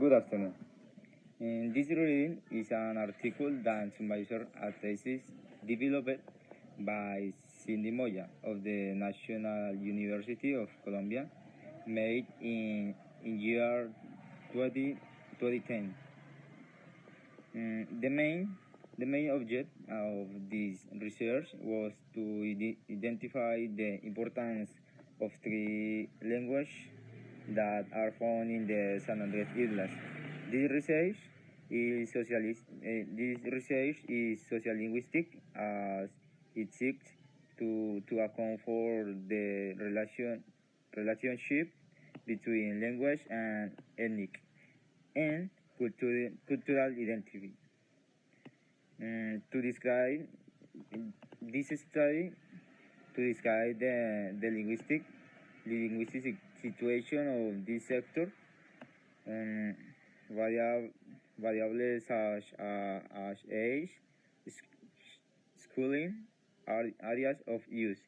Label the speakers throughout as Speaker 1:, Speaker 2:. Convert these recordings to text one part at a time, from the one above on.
Speaker 1: Good afternoon. This reading is an article that summarizes a thesis developed by Cindy Moya of the National University of Colombia, made in year 2010. The main object of this research was to identify the importance of three languages that are found in the San Andres Islands. This research is sociolinguistic, as it seeks to account for the relationship between language and ethnic and cultural identity. To describe this study, to describe the linguistic situation of this sector, variables such as age, schooling, areas of use,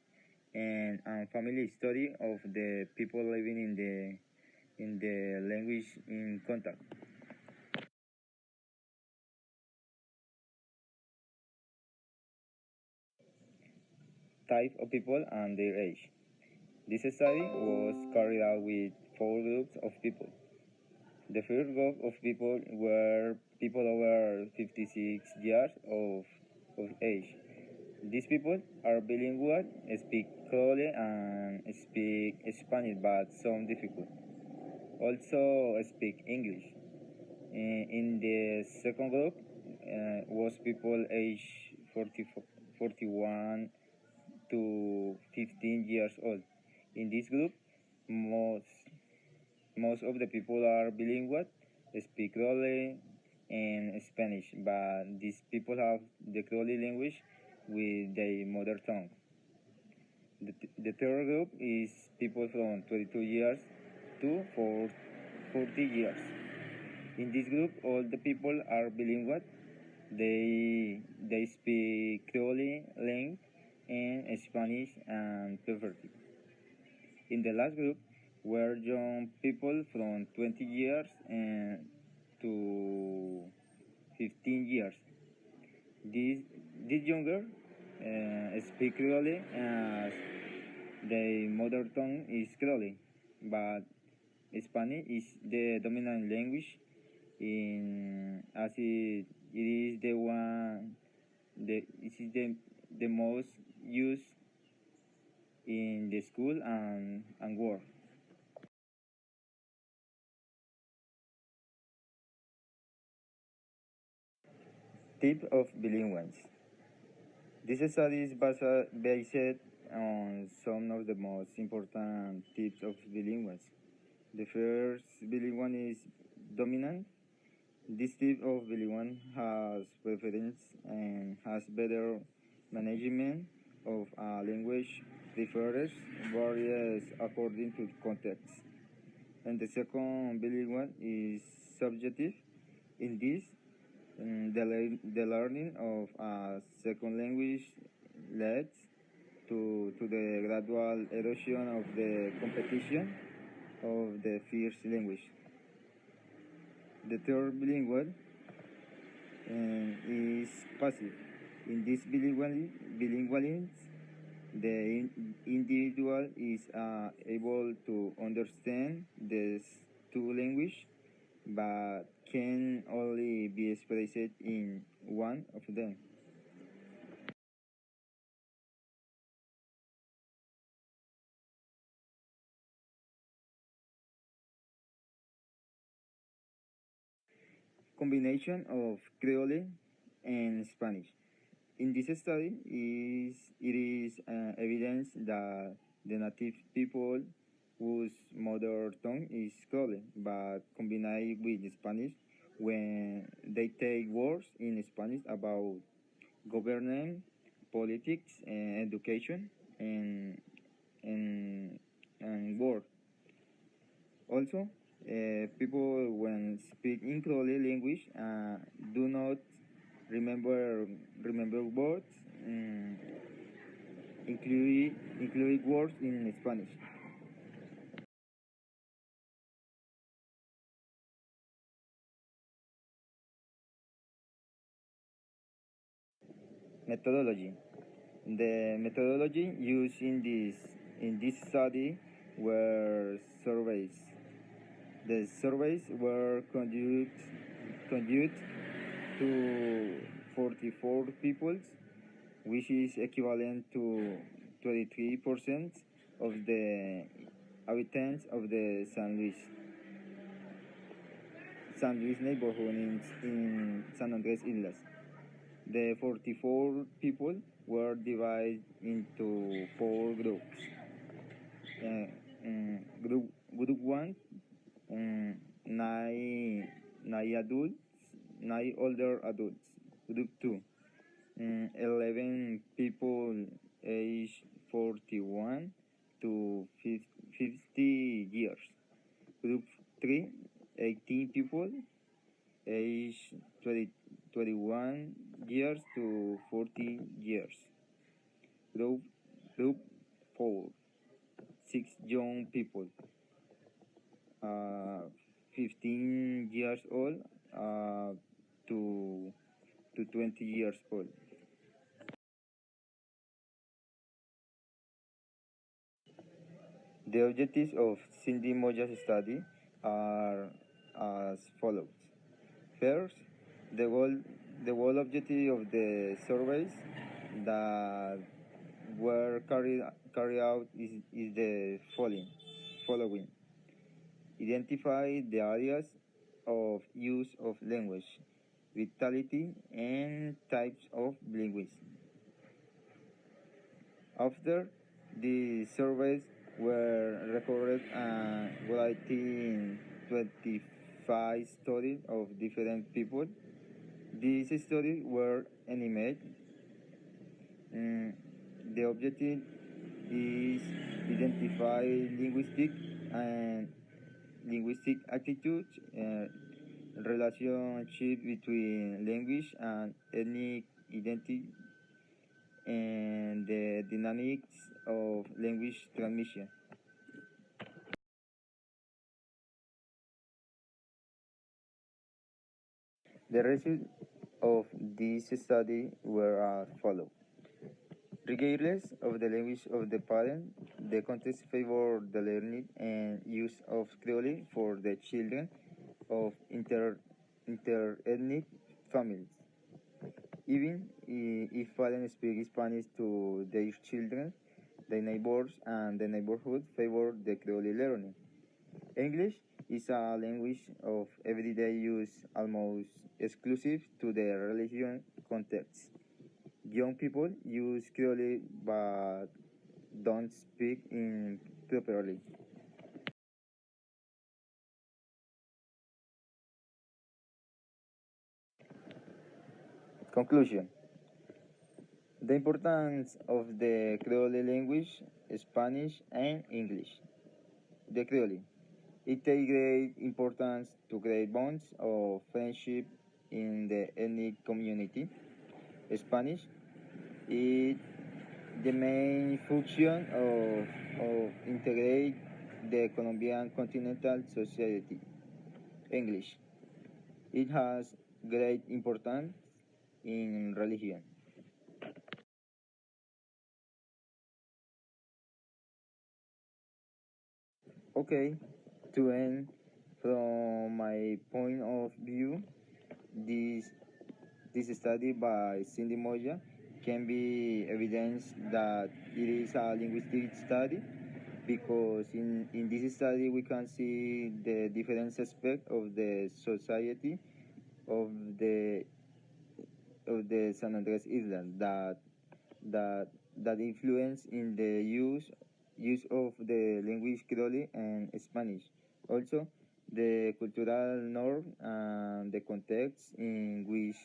Speaker 1: and family history of the people living in the language in contact. Type of people and their age. This study was carried out with 4 groups of people. The first group of people were people over 56 years of age. These people are bilingual, speak Creole and speak Spanish, but some difficult. Also speak English. In the second group was people age 41 to 15 years old. In this group, most of the people are bilingual, speak Creole and Spanish, but these people have the Creole language with their mother tongue. The third group is people from 22 years to 40 years. In this group, all the people are bilingual. They speak Creole language and Spanish and preferably. In the last group were young people from 20 years to 15 years. These younger speak Creole as their mother tongue is Creole, but Spanish is the dominant language as it is the most used in the school and work. Tip of bilinguals. This study is based on some of the most important tips of bilinguals. The first bilingual is dominant. This type of bilingual has preference and has better management of a language, prefers varies according to context. And the second bilingual is subjective. In this, the learning of a second language leads to the gradual erosion of the competition of the first language. The third bilingual is passive. In this bilingualism, the individual is able to understand these two languages, but can only be expressed in one of them. Combination of Creole and Spanish. In this study, it is evidence that the native people whose mother tongue is Creole, but combined with Spanish when they take words in Spanish about government, politics, and education, and work. Also, people when speak in Creole language do not remember words, include words in Spanish. Methodology. The methodology used in this study were surveys. The surveys were conducted to 44 people, which is equivalent to 23% of the inhabitants of the San Luis neighborhood in San Andres Islas. The 44 people were divided into four groups. Group 1, nine adults, 9 older adults. Group 2, 11 people aged 41 to 50 years. Group 3, 18 people aged 21 years to 40 years. Group 4, 6 young people, 15 years old to 20 years old. The objectives of Cindy Moya's study are as follows. First, the goal objective of the surveys that were carried out is the following. Identify the areas of use of language, vitality, and types of linguistics. After the surveys were recorded and writing 25 stories of different people. These stories were animated. The objective is identify linguistic attitudes, relationship between language and ethnic identity, and the dynamics of language transmission. The results of this study were as follows. Regardless of the language of the parent, the context favored the learning and use of Creole for the children of inter-ethnic families. Even if parents speak Spanish to their children, the neighbors and the neighborhood favor the Creole learning. English is a language of everyday use, almost exclusive to the religion context. Young people use Creole but don't speak it properly. Conclusion. The importance of the Creole language, Spanish and English. The Creole. It takes great importance to create bonds of friendship in the ethnic community. Spanish is the main function of integrate the Colombian continental society. English. It has great importance in religion. Okay, to end, from my point of view, this study by Cindy Moya can be evidence that it is a linguistic study because in this study we can see the different aspects of the society of the San Andres Island that that influence in the use of the language Creole and Spanish. Also, the cultural norm and the context in which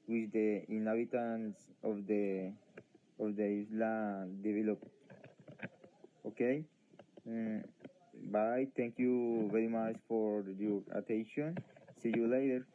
Speaker 1: the inhabitants of the island develop. Okay. Mm, bye. Thank you very much for your attention. See you later.